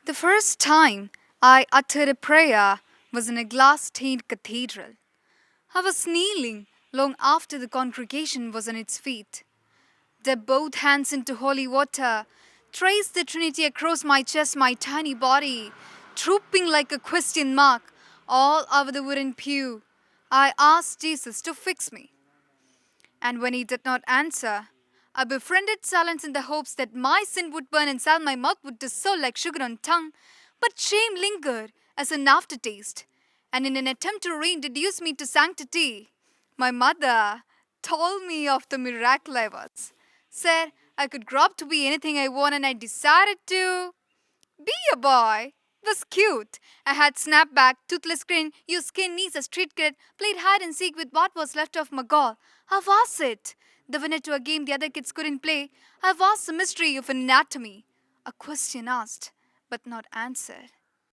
The first time I uttered a prayer was in a glass stained cathedral. I was kneeling long after the congregation was on its feet. Dipped both hands into holy water, traced the Trinity across my chest, my tiny body, drooping like a question mark all over the wooden pew. I asked Jesus to fix me. And when he did not answer, I befriended silence in the hopes that my sin would burn inside my mouth would dissolve like sugar on tongue. But shame lingered as an aftertaste, and in an attempt to reintroduce me to sanctity, my mother told me of the miracle I was. Said I could grow up to be anything I want, and I decided to be a boy. It was cute. I had snapback, toothless grin, used skin knees as street kid, played hide and seek with what was left of my goal. How was it? The winner to a game the other kids couldn't play. I was the mystery of anatomy. A question asked, but not answered.